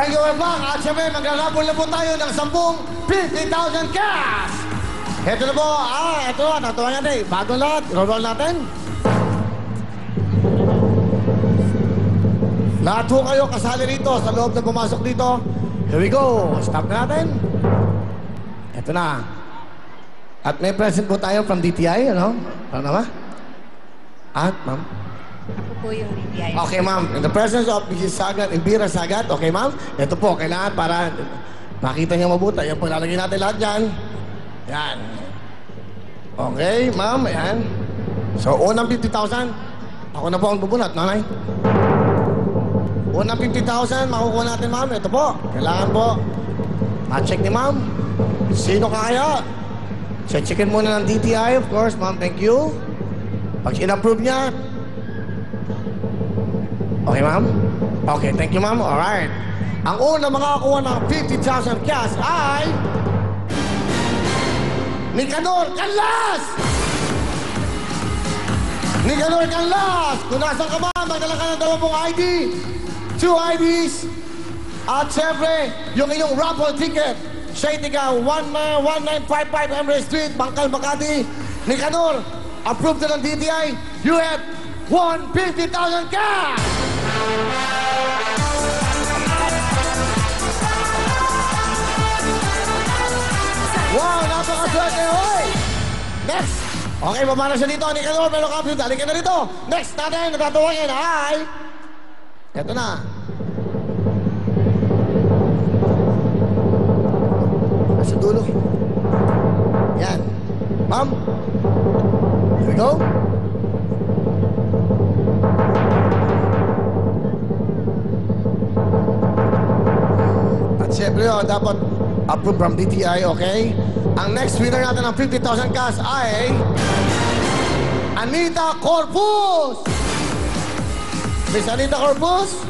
Thank you very much. At syempre, magrarabol na po tayo ng 50,000 cash. Ito na po. Ito na. Natuwa natin. Bagong lahat. Roll natin. Lahat po kayo kasali rito sa loob na pumasok dito. Here we go. Stop na natin. Ito na. At may present po tayo from DTI, ano? Ano ba? At, ma'am? Ako po yung DTI. Okay, ma'am. In the presence of Mrs. Sagat, Elvira Sagat. Okay, ma'am? Ito po, kailangan para makita niyo mabuti. Yan po, lalagay natin lahat dyan. Yan. Okay, ma'am. Ayan. So, unang 50,000. Ako na po ang bubunat, nanay. Unang 50,000, makukuha natin, ma'am. Ito po. Kailangan po. Ma-check ni ma'am. Sino kaya? Checkin muna ng DTI, of course, ma'am. Thank you. Pag in-approve niya. Okay, ma'am? Okay, thank you, ma'am. Alright. Ang una makakakuha ng 50,000 cash ay... Nicanor Canlas! Nicanor Canlas! Kung nasan ka man, magdala ka ng 2 ID. 2 IDs. At syempre, yung inyong raffle ticket. Siya itiga 1955 Emirates Street, Bangkal, Makati. Nicanor, approved na ng DTI. You have won 50,000 cash! Wow, napakaswerte, hoy! Next! Okay, baba na siya dito. Nicanor, meron ka approved. Halika na dito. Next natin, natatawain. Hi! Ito na. Sa dulo. Yan. Ma'am. Here we go. At syempre, dapat approve from DTI, okay? Ang next winner natin ng 50,000 cash ay... Anita Corpus! Miss Anita Corpus?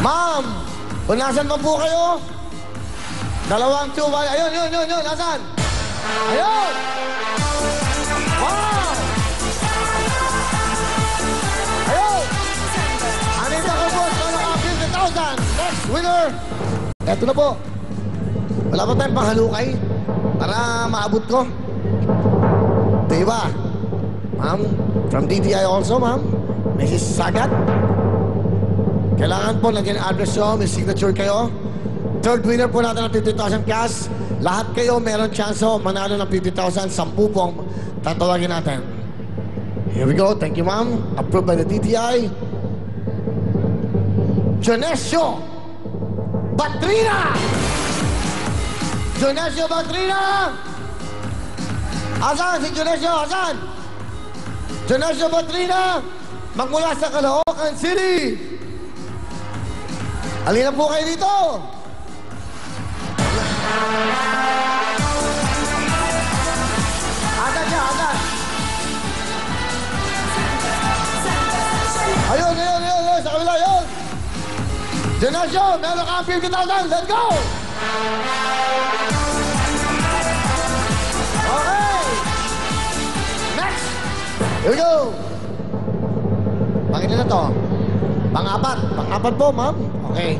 Ma'am, kung nasan pa po kayo? 2, 1. Ayun. Nasaan? Ayun! Wow! Ayun! Anita Corpus, wala ka 50,000. Next winner! Eto na po. Wala pa tayong panghalukay para maabot ko. Diba? Ma'am, from DTI also, ma'am. Mrs. Sagat. Kailangan po nagyan address nyo, may signature kayo. Third winner po natin ng 50,000 cash. Lahat kayo meron chance manalo ng 50,000. 10 pong tatawagin natin. Here we go. Thank you, ma'am. Approved by the DTI. Jonesio Batrina! Jonesio Batrina! Asan si Jonesio? Asan? Jonesio Batrina! Magmula sa Caloocan City! Halina po kayo dito! Asan siya? Asan? Ayun! Sa kabila, ayun! Jonesio, meron ka 50,000! Let's go! Okay! Next! Here we go! Pangina na to. Pang-apat. Pang-apat po, ma'am. Okay.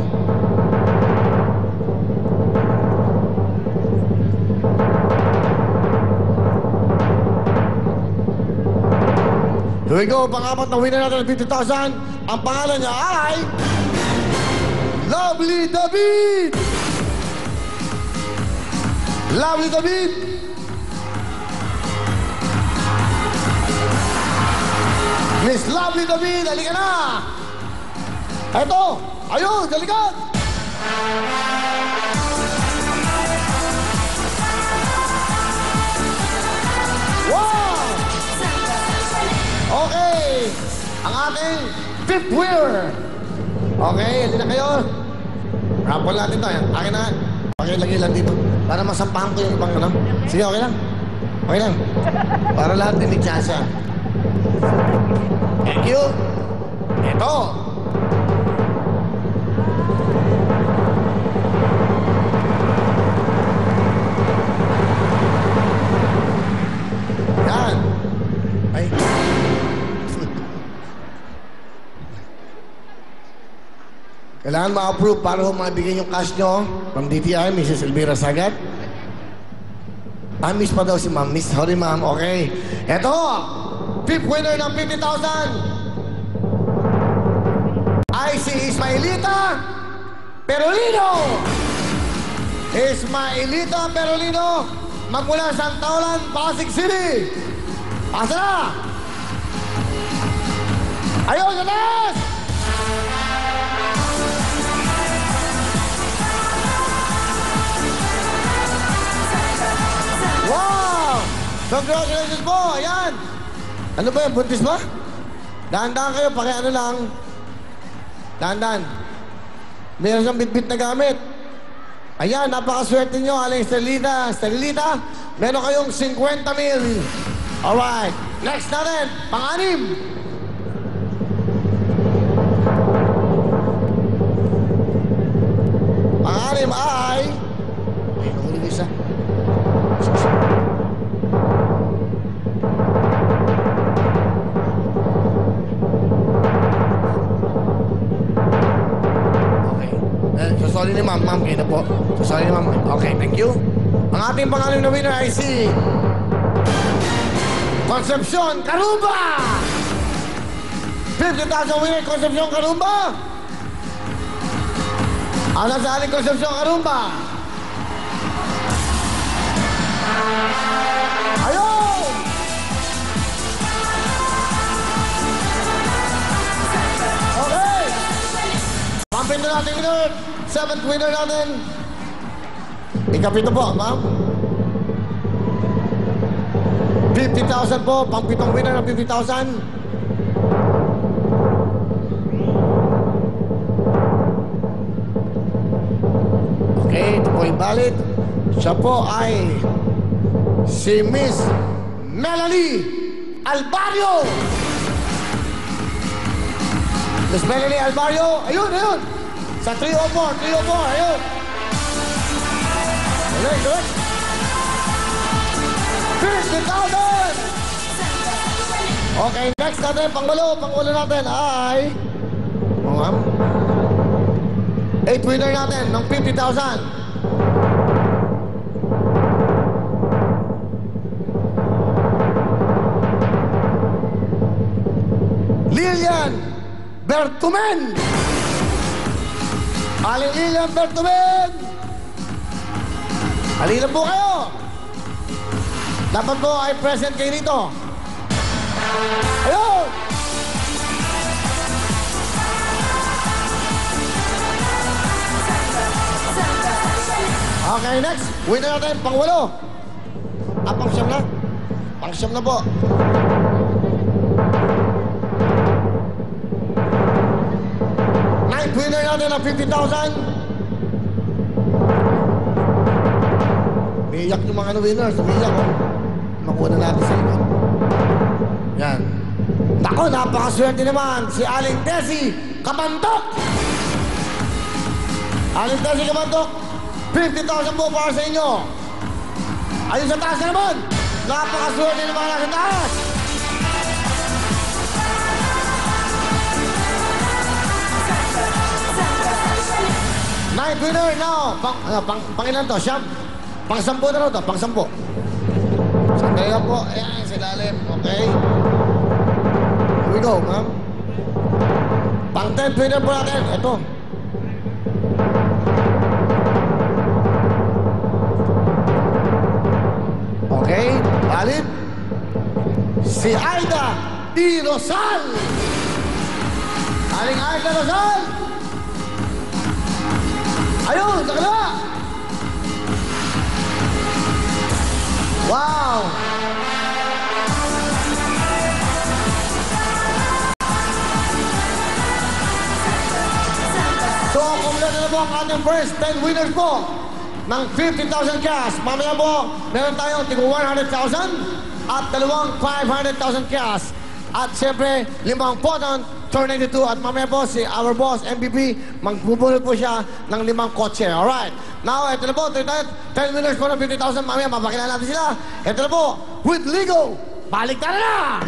Here we go. Pang-apat na winner natin ng 50,000. Ang pangalan niya ay... Lovely David! Lovely David! Miss Lovely David, halika na! Eto! Ayun! Dalikat! Wow! Okay! Ang ating fifth winner! Okay, hindi na kayo. Raffle natin to. Akin na. Pakilagay lang dito. Para masampahan ko yung ibang ano. Sige, okay lang. Okay lang. Para lahat din may chance. Thank you. Ito. Yan. Ay. Kailangan Kailangan ma-approve para mabigyan yung cash nyo from DTI, Mrs. Elvira Sagat. Miss pa daw si ma'am. Miss, sorry ma'am. Okay. Eto, fifth winner ng 50,000 ay si Ismaelita Perolino. Ismaelita Perolino, magmula sa Taulan, Pasig City. Pasa na! Ayun, Ganes! Wow! Congratulations po! Ayan! Ano ba yan? Buntis ba? Dahan-dahan kayo, pakiano lang. Dahan-dahan. Meron siyang bit-bit na gamit. Ayan, napakaswerte nyo, Aling Estelita. Meron kayong 50,000. Alright. Next natin, pang-anim. Pang-anim ay... Ay, nahuli ko isa. Sorry ni ma'am, kayo na po. Sorry ni ma'am. Okay, thank you. Ang ating pangalim na winner ay si Concepcion Carumba! 50,000 winner, Concepcion Carumba! Ano sa aling Concepcion Carumba? Ayun! Okay! Pampito natin winner. 7th winner natin. Ikapito po, ma'am. 50,000 po. Pang-pitong winner ng 50,000. Okay, ito po yung valid. Siya po ay si Miss Melanie Alvario. Miss Melanie Alvario. Ayun, ayun. Sa 304, ayun. Correct. 50,000! Okay, next natin, pangwalo natin ay... Ma'am? 8 winner natin ng 50,000. Lilian Bertumen! Aling Lilian Bertumen! Halina po kayo! Dapat po ay present kayo dito. Ayun! Okay, next. Winner natin, pang-8. Pang-9 na. Pang-9 na po. Winner natin ng 50,000. Umiiyak yung mga winners. Umiiyak, oh. Makuha natin sa inyo. Yan. Nako, napakaswerte naman si Aling Desi Kamantok. Aling Desi Kamantok, 50,000 po para sa inyo. Ayun sa taas na naman. Napakaswerte naman na sa taas. Ninth winner now. Pangilan to? Siyam. Pang-10 na raw to. Pang-10. Sandali lang po. Ayan, sa ilalim. Okay. Here we go, ma'am. Pang-10th winner po natin. Ito. Okay. Valid. Si Aida D. Rosal. Aling Aida Rosal. Ayun, sa kala! Wow! So, kumulat na po ang ating first 10 winners po ng 50,000 cash. Mamaya po, meron tayong tig 100,000 at dalawang 500,000 cash. At siyempre, 5 photon, turn 92. At mamaya po, si our boss, MVP, magbubunod po siya ng 5 kotse. Alright. Now, ito na po, 10 winners po ng 50,000. Mamaya, mapakilala natin sila. Ito na po, with Ligo. Balik na!